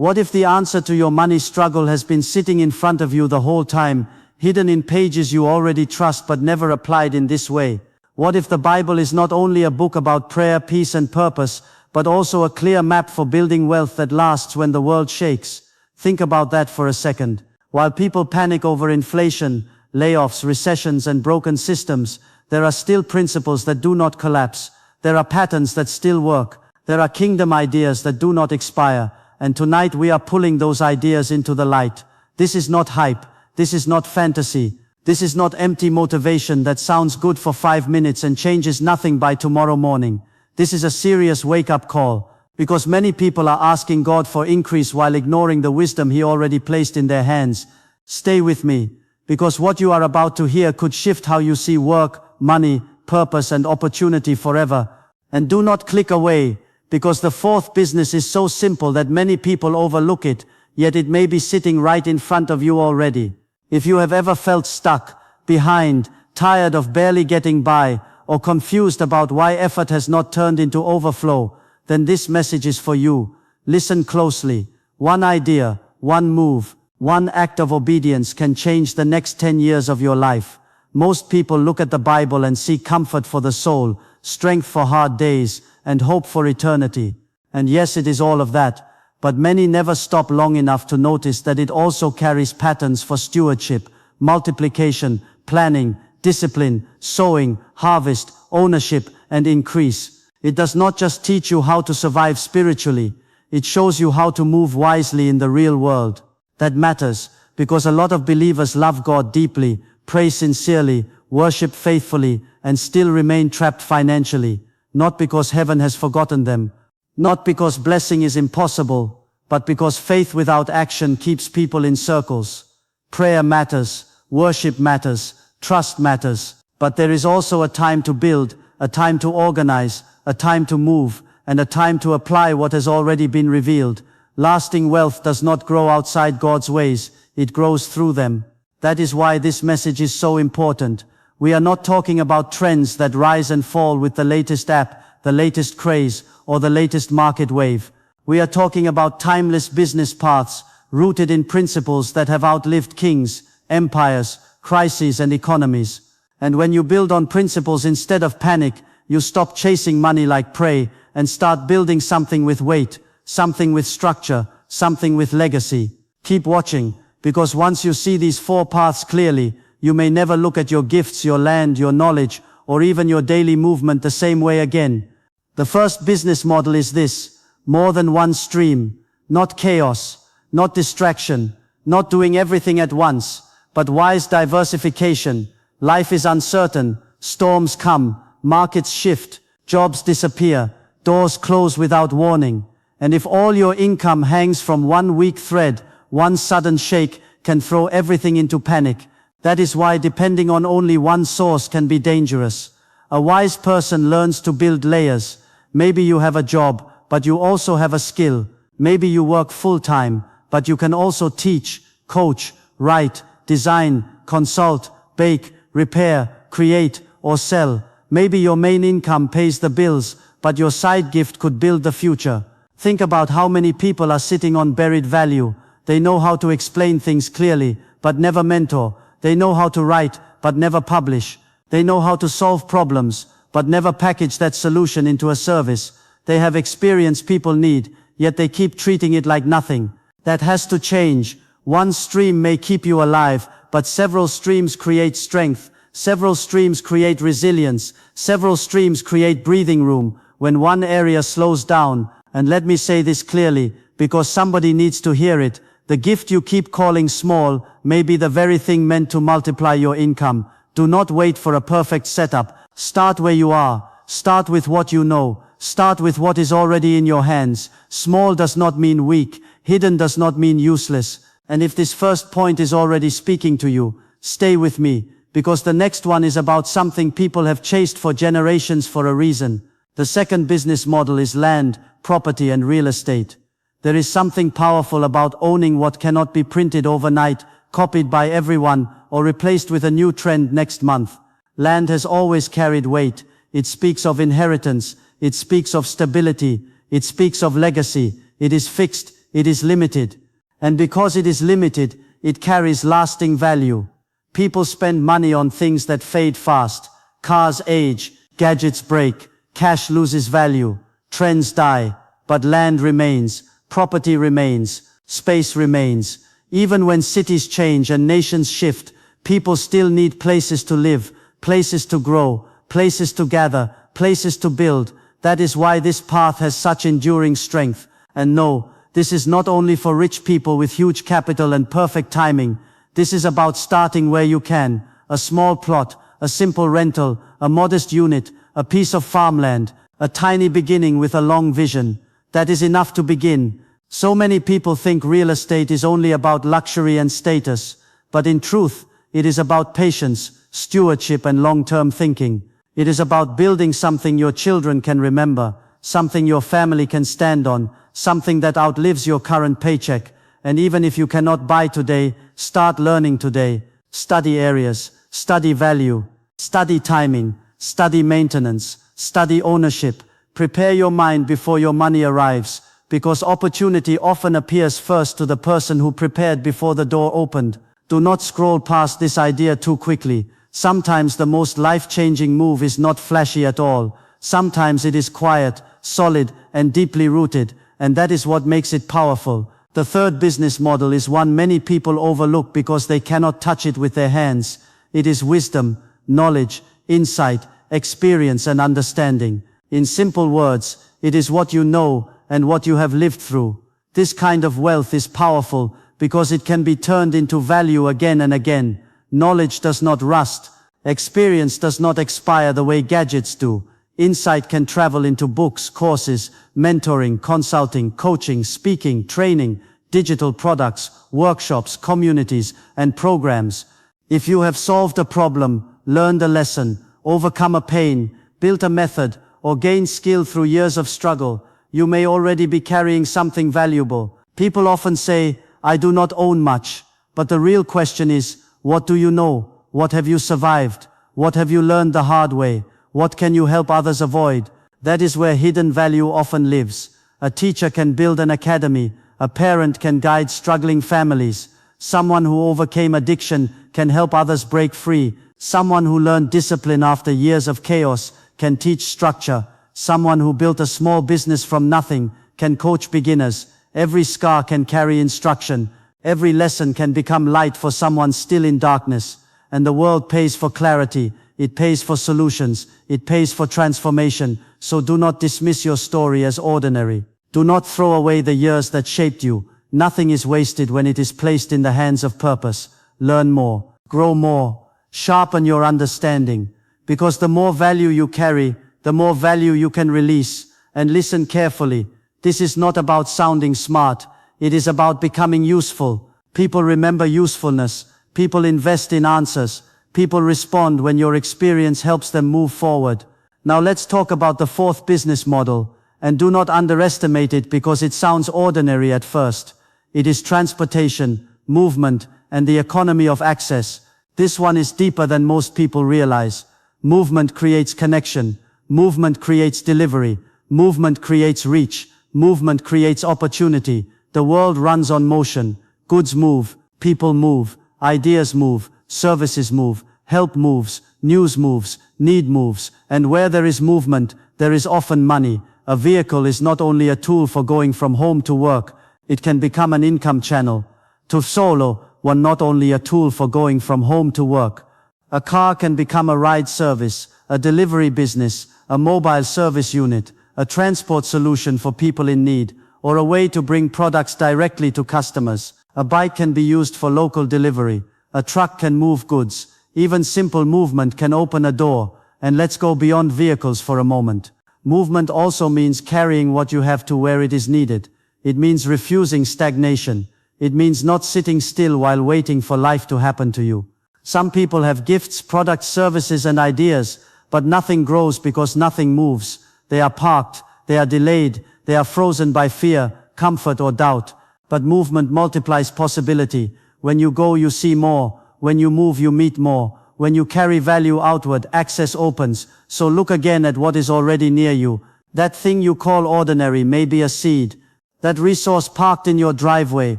What if the answer to your money struggle has been sitting in front of you the whole time, hidden in pages you already trust but never applied in this way? What if the Bible is not only a book about prayer, peace and purpose, but also a clear map for building wealth that lasts when the world shakes? Think about that for a second. While people panic over inflation, layoffs, recessions and broken systems, there are still principles that do not collapse. There are patterns that still work. There are kingdom ideas that do not expire. And tonight we are pulling those ideas into the light. This is not hype. This is not fantasy. This is not empty motivation that sounds good for 5 minutes and changes nothing by tomorrow morning. This is a serious wake-up call, because many people are asking God for increase while ignoring the wisdom He already placed in their hands. Stay with me, because what you are about to hear could shift how you see work, money, purpose and opportunity forever. And do not click away, because the fourth business is so simple that many people overlook it, yet it may be sitting right in front of you already. If you have ever felt stuck, behind, tired of barely getting by, or confused about why effort has not turned into overflow, then this message is for you. Listen closely. One idea, one move, one act of obedience can change the next 10 years of your life. Most people look at the Bible and see comfort for the soul, strength for hard days, and hope for eternity. And yes, it is all of that. But many never stop long enough to notice that it also carries patterns for stewardship, multiplication, planning, discipline, sowing, harvest, ownership, and increase. It does not just teach you how to survive spiritually, it shows you how to move wisely in the real world. That matters, because a lot of believers love God deeply, pray sincerely, worship faithfully, and still remain trapped financially, not because heaven has forgotten them. Not because blessing is impossible, but because faith without action keeps people in circles. Prayer matters, worship matters, trust matters, but there is also a time to build, a time to organize, a time to move, and a time to apply what has already been revealed. Lasting wealth does not grow outside God's ways, it grows through them. That is why this message is so important. We are not talking about trends that rise and fall with the latest app, the latest craze, or the latest market wave. We are talking about timeless business paths, rooted in principles that have outlived kings, empires, crises and economies. And when you build on principles instead of panic, you stop chasing money like prey, and start building something with weight, something with structure, something with legacy. Keep watching, because once you see these 4 paths clearly, you may never look at your gifts, your land, your knowledge, or even your daily movement the same way again. The first business model is this: more than one stream, not chaos, not distraction, not doing everything at once, but wise diversification. Life is uncertain, storms come, markets shift, jobs disappear, doors close without warning. And if all your income hangs from one weak thread, one sudden shake can throw everything into panic. That is why depending on only one source can be dangerous. A wise person learns to build layers. Maybe you have a job, but you also have a skill. Maybe you work full-time, but you can also teach, coach, write, design, consult, bake, repair, create, or sell. Maybe your main income pays the bills, but your side gift could build the future. Think about how many people are sitting on buried value. They know how to explain things clearly, but never mentor. They know how to write, but never publish. They know how to solve problems, but never package that solution into a service. They have experience people need, yet they keep treating it like nothing. That has to change. One stream may keep you alive, but several streams create strength. Several streams create resilience. Several streams create breathing room when one area slows down. And let me say this clearly, because somebody needs to hear it. The gift you keep calling small may be the very thing meant to multiply your income. Do not wait for a perfect setup. Start where you are. Start with what you know. Start with what is already in your hands. Small does not mean weak. Hidden does not mean useless. And if this first point is already speaking to you, stay with me, because the next one is about something people have chased for generations for a reason. The second business model is land, property and real estate. There is something powerful about owning what cannot be printed overnight, copied by everyone, or replaced with a new trend next month. Land has always carried weight. It speaks of inheritance. It speaks of stability. It speaks of legacy. It is fixed. it is limited. And because it is limited, it carries lasting value. People spend money on things that fade fast. Cars age, gadgets break, cash loses value, trends die, but land remains, property remains, space remains. Even when cities change and nations shift, people still need places to live, places to grow, places to gather, places to build. That is why this path has such enduring strength. And no, this is not only for rich people with huge capital and perfect timing. This is about starting where you can. A small plot, a simple rental, a modest unit, a piece of farmland, a tiny beginning with a long vision. That is enough to begin. So many people think real estate is only about luxury and status. But in truth, it is about patience, stewardship and long-term thinking. It is about building something your children can remember, something your family can stand on, something that outlives your current paycheck. And even if you cannot buy today, start learning today. Study areas, study value, study timing, study maintenance, study ownership. Prepare your mind before your money arrives, because opportunity often appears first to the person who prepared before the door opened. Do not scroll past this idea too quickly. Sometimes the most life-changing move is not flashy at all. Sometimes it is quiet, solid, and deeply rooted, and that is what makes it powerful. The third business model is one many people overlook because they cannot touch it with their hands. It is wisdom, knowledge, insight, experience and understanding. In simple words, it is what you know and what you have lived through. This kind of wealth is powerful because it can be turned into value again and again. Knowledge does not rust. Experience does not expire the way gadgets do. Insight can travel into books, courses, mentoring, consulting, coaching, speaking, training, digital products, workshops, communities, and programs. If you have solved a problem, learned a lesson, overcome a pain, built a method, or gained skill through years of struggle, you may already be carrying something valuable. People often say, I do not own much. But the real question is, what do you know? What have you survived? What have you learned the hard way? What can you help others avoid? That is where hidden value often lives. A teacher can build an academy. A parent can guide struggling families. Someone who overcame addiction can help others break free. Someone who learned discipline after years of chaos can teach structure. Someone who built a small business from nothing can coach beginners. Every scar can carry instruction. Every lesson can become light for someone still in darkness. And the world pays for clarity. It pays for solutions. It pays for transformation. So do not dismiss your story as ordinary. Do not throw away the years that shaped you. Nothing is wasted when it is placed in the hands of purpose. Learn more. Grow more. Sharpen your understanding. Because the more value you carry, the more value you can release. And listen carefully. This is not about sounding smart. It is about becoming useful. People remember usefulness. People invest in answers. People respond when your experience helps them move forward. Now let's talk about the fourth business model. And do not underestimate it because it sounds ordinary at first. It is transportation, movement, and the economy of access. This one is deeper than most people realize. Movement creates connection. Movement creates delivery. Movement creates reach. Movement creates opportunity. The world runs on motion. Goods move. People move. Ideas move. Services move. Help moves. News moves. Need moves. And where there is movement, there is often money. A vehicle is not only a tool for going from home to work, it can become an income channel. To solo, one not only a tool for going from home to work. A car can become a ride service, a delivery business, a mobile service unit, a transport solution for people in need, or a way to bring products directly to customers. A bike can be used for local delivery. A truck can move goods. Even simple movement can open a door. And let's go beyond vehicles for a moment. Movement also means carrying what you have to where it is needed. It means refusing stagnation. It means not sitting still while waiting for life to happen to you. Some people have gifts, products, services and ideas, but nothing grows because nothing moves. They are parked, they are delayed, they are frozen by fear, comfort or doubt. But movement multiplies possibility. When you go, you see more. When you move, you meet more. When you carry value outward, access opens. So look again at what is already near you. That thing you call ordinary may be a seed. That resource parked in your driveway,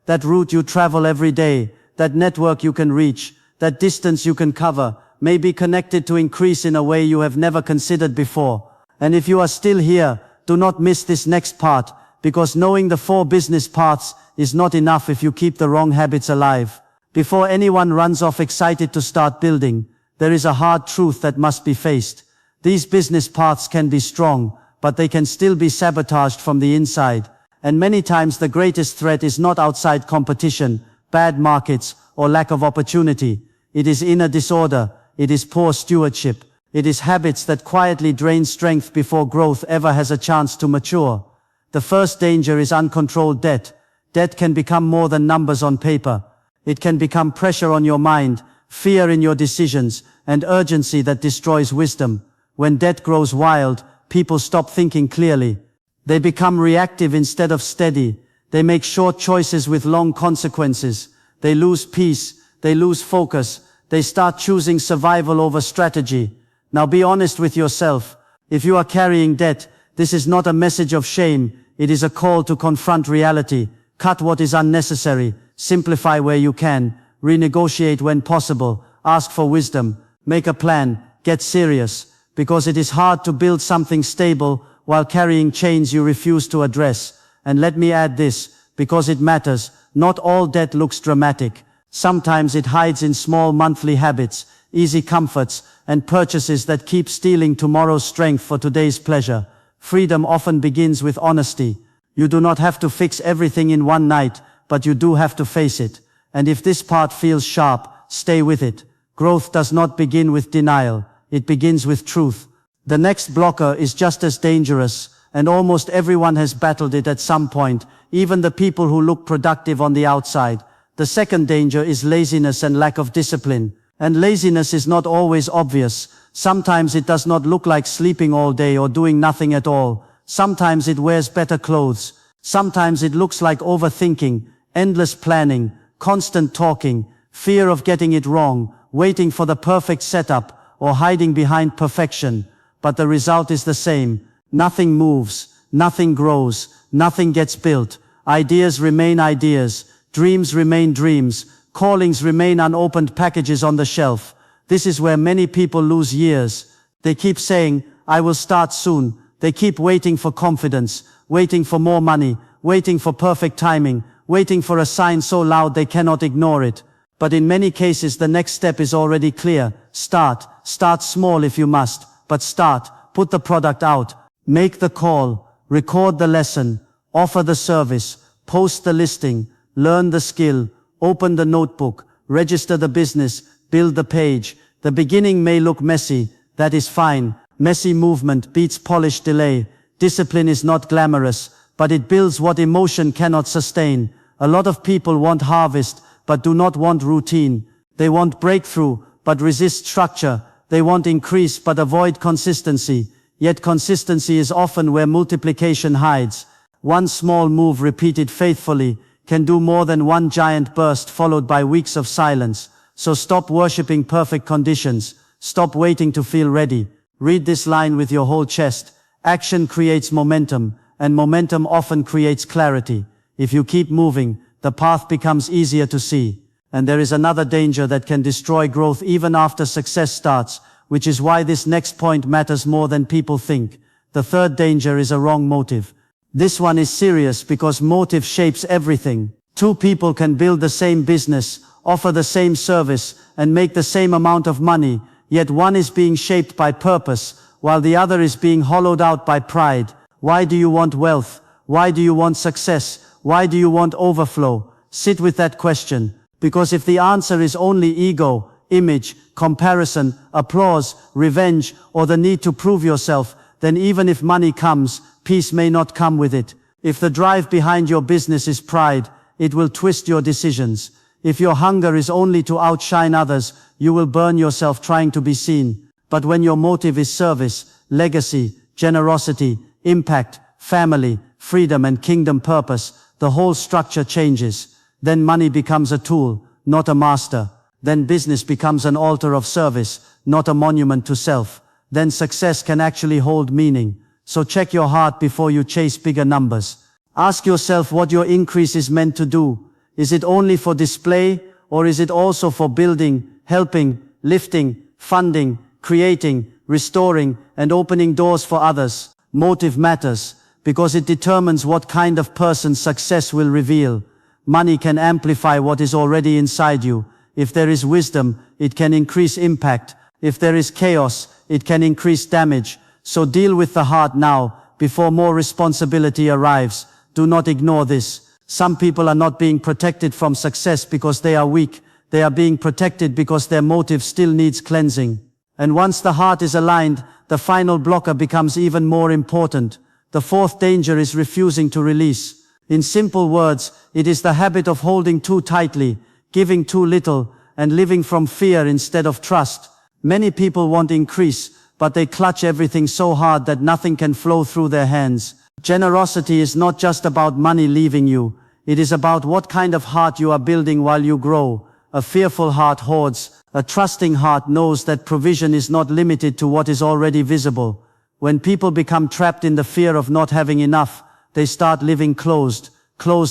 that route you travel every day, that network you can reach, that distance you can cover, may be connected to increase in a way you have never considered before. And if you are still here, do not miss this next part, because knowing the 4 business paths is not enough if you keep the wrong habits alive. Before anyone runs off excited to start building, there is a hard truth that must be faced. These business paths can be strong, but they can still be sabotaged from the inside. And many times the greatest threat is not outside competition, bad markets, or lack of opportunity. It is inner disorder, it is poor stewardship, it is habits that quietly drain strength before growth ever has a chance to mature. The first danger is uncontrolled debt. Debt can become more than numbers on paper. It can become pressure on your mind, fear in your decisions, and urgency that destroys wisdom. When debt grows wild, people stop thinking clearly. They become reactive instead of steady. They make short choices with long consequences. They lose peace. They lose focus. They start choosing survival over strategy. Now be honest with yourself. If you are carrying debt, this is not a message of shame. It is a call to confront reality. Cut what is unnecessary. Simplify where you can. Renegotiate when possible. Ask for wisdom. Make a plan. Get serious. Because it is hard to build something stable while carrying chains you refuse to address. And let me add this, because it matters, not all debt looks dramatic. Sometimes it hides in small monthly habits, easy comforts, and purchases that keep stealing tomorrow's strength for today's pleasure. Freedom often begins with honesty. You do not have to fix everything in one night, but you do have to face it. And if this part feels sharp, stay with it. Growth does not begin with denial. It begins with truth. The next blocker is just as dangerous, and almost everyone has battled it at some point, even the people who look productive on the outside. The second danger is laziness and lack of discipline. And laziness is not always obvious. Sometimes it does not look like sleeping all day or doing nothing at all. Sometimes it wears better clothes. Sometimes it looks like overthinking, endless planning, constant talking, fear of getting it wrong, waiting for the perfect setup, or hiding behind perfection. But the result is the same. Nothing moves, nothing grows, nothing gets built. Ideas remain ideas, dreams remain dreams, callings remain unopened packages on the shelf. This is where many people lose years. They keep saying, I will start soon. They keep waiting for confidence, waiting for more money, waiting for perfect timing, waiting for a sign so loud they cannot ignore it. But in many cases the next step is already clear. Start small if you must, but start, put the product out, make the call, record the lesson, offer the service, post the listing, learn the skill, open the notebook, register the business, build the page. The beginning may look messy, that is fine. Messy movement beats polished delay. Discipline is not glamorous, but it builds what emotion cannot sustain. A lot of people want harvest, but do not want routine. They want breakthrough, but resist structure. They want increase, but avoid consistency. Yet consistency is often where multiplication hides. One small move repeated faithfully can do more than one giant burst followed by weeks of silence. So stop worshipping perfect conditions. Stop waiting to feel ready. Read this line with your whole chest. Action creates momentum, and momentum often creates clarity. If you keep moving, the path becomes easier to see. And there is another danger that can destroy growth even after success starts, which is why this next point matters more than people think. The third danger is a wrong motive. This one is serious because motive shapes everything. Two people can build the same business, offer the same service, and make the same amount of money, yet one is being shaped by purpose, while the other is being hollowed out by pride. Why do you want wealth? Why do you want success? Why do you want overflow? Sit with that question, because if the answer is only ego, image, comparison, applause, revenge, or the need to prove yourself, then even if money comes, peace may not come with it. If the drive behind your business is pride, it will twist your decisions. If your hunger is only to outshine others, you will burn yourself trying to be seen. But when your motive is service, legacy, generosity, impact, family, freedom and kingdom purpose, the whole structure changes. Then money becomes a tool, not a master. Then business becomes an altar of service, not a monument to self. Then success can actually hold meaning. So check your heart before you chase bigger numbers. Ask yourself what your increase is meant to do. Is it only for display, or is it also for building, helping, lifting, funding, creating, restoring, and opening doors for others? Motive matters, because it determines what kind of person success will reveal. Money can amplify what is already inside you. If there is wisdom, it can increase impact. If there is chaos, it can increase damage. So deal with the heart now, before more responsibility arrives. Do not ignore this. Some people are not being protected from success because they are weak. They are being protected because their motive still needs cleansing. And once the heart is aligned, the final blocker becomes even more important. The fourth danger is refusing to release. In simple words, it is the habit of holding too tightly, giving too little, and living from fear instead of trust. Many people want increase, but they clutch everything so hard that nothing can flow through their hands. Generosity is not just about money leaving you. It is about what kind of heart you are building while you grow. A fearful heart hoards. A trusting heart knows that provision is not limited to what is already visible. When people become trapped in the fear of not having enough, they start living closed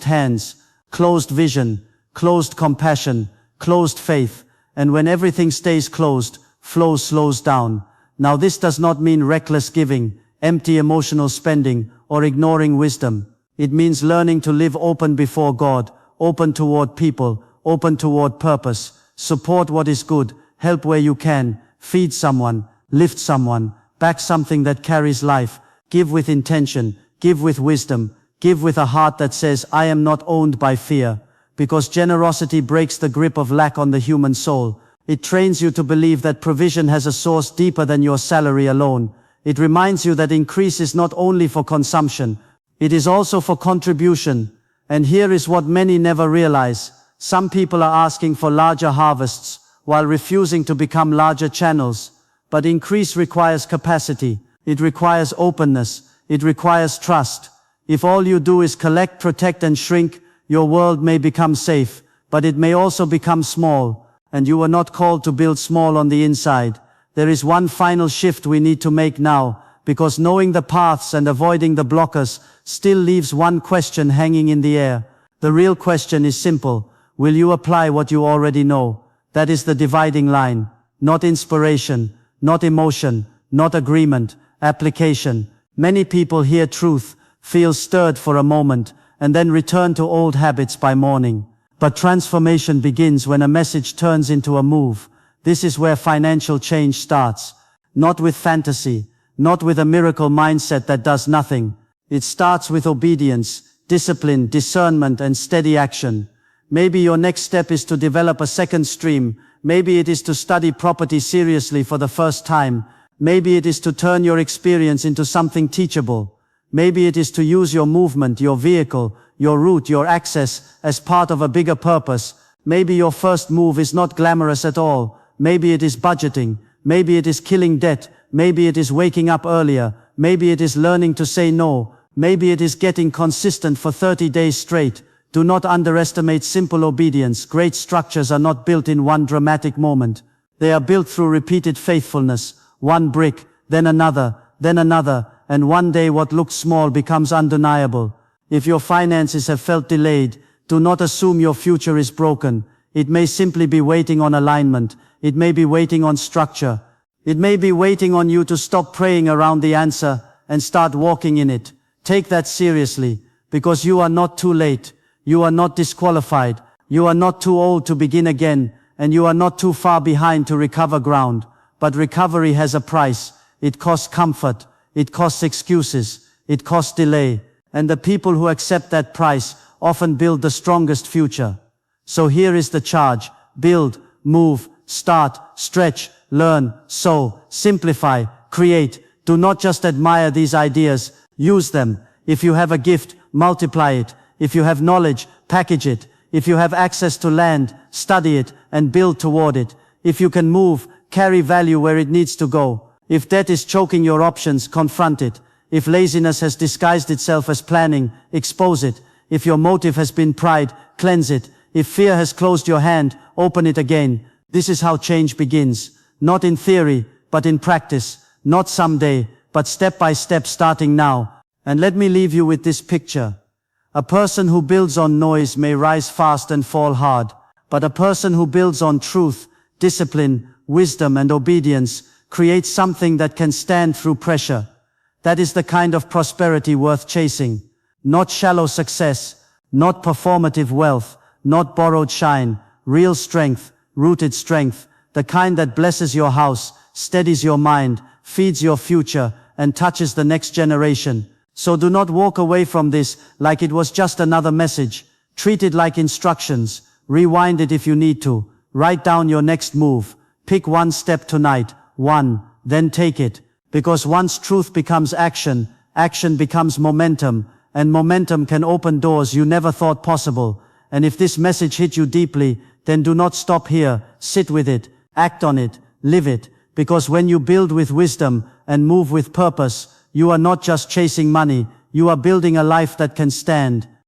hands, closed vision, closed compassion, closed faith. And when everything stays closed, flow slows down. Now this does not mean reckless giving, empty emotional spending, or ignoring wisdom. It means learning to live open before God, open toward people, open toward purpose. Support what is good, help where you can, feed someone, lift someone, back something that carries life. Give with intention, give with wisdom, give with a heart that says, I am not owned by fear. Because generosity breaks the grip of lack on the human soul. It trains you to believe that provision has a source deeper than your salary alone. It reminds you that increase is not only for consumption, it is also for contribution. And here is what many never realize. Some people are asking for larger harvests, while refusing to become larger channels. But increase requires capacity. It requires openness. It requires trust. If all you do is collect, protect, and shrink, your world may become safe, but it may also become small. And you are not called to build small on the inside. There is one final shift we need to make now, because knowing the paths and avoiding the blockers still leaves one question hanging in the air. The real question is simple. Will you apply what you already know? That is the dividing line. Not inspiration, not emotion, not agreement, application. Many people hear truth, feel stirred for a moment, and then return to old habits by morning. But transformation begins when a message turns into a move. This is where financial change starts. Not with fantasy, not with a miracle mindset that does nothing. It starts with obedience, discipline, discernment, and steady action. Maybe your next step is to develop a second stream. Maybe it is to study property seriously for the first time. Maybe it is to turn your experience into something teachable. Maybe it is to use your movement, your vehicle, your route, your access as part of a bigger purpose. Maybe your first move is not glamorous at all. Maybe it is budgeting. Maybe it is killing debt. Maybe it is waking up earlier. Maybe it is learning to say no. Maybe it is getting consistent for 30 days straight. Do not underestimate simple obedience. Great structures are not built in one dramatic moment. They are built through repeated faithfulness. One brick, then another, and one day what looked small becomes undeniable. If your finances have felt delayed, do not assume your future is broken. It may simply be waiting on alignment. It may be waiting on structure. It may be waiting on you to stop praying around the answer and start walking in it. Take that seriously, because you are not too late. You are not disqualified. You are not too old to begin again, and you are not too far behind to recover ground. But recovery has a price. It costs comfort. It costs excuses. It costs delay. And the people who accept that price often build the strongest future. So here is the charge. Build, move, start, stretch, learn, sow, simplify, create. Do not just admire these ideas. Use them. If you have a gift, multiply it. If you have knowledge, package it. If you have access to land, study it and build toward it. If you can move, carry value where it needs to go. If debt is choking your options, confront it. If laziness has disguised itself as planning, expose it. If your motive has been pride, cleanse it. If fear has closed your hand, open it again. This is how change begins. Not in theory, but in practice. Not someday, but step by step starting now. And let me leave you with this picture. A person who builds on noise may rise fast and fall hard, but a person who builds on truth, discipline, wisdom and obedience creates something that can stand through pressure. That is the kind of prosperity worth chasing. Not shallow success, not performative wealth, not borrowed shine, real strength, rooted strength, the kind that blesses your house, steadies your mind, feeds your future, and touches the next generation. So do not walk away from this like it was just another message. Treat it like instructions. Rewind it if you need to. Write down your next move. Pick one step tonight. Then take it. Because once truth becomes action, action becomes momentum, and momentum can open doors you never thought possible. And if this message hit you deeply, then do not stop here. Sit with it, act on it, live it. Because when you build with wisdom and move with purpose, you are not just chasing money, you are building a life that can stand.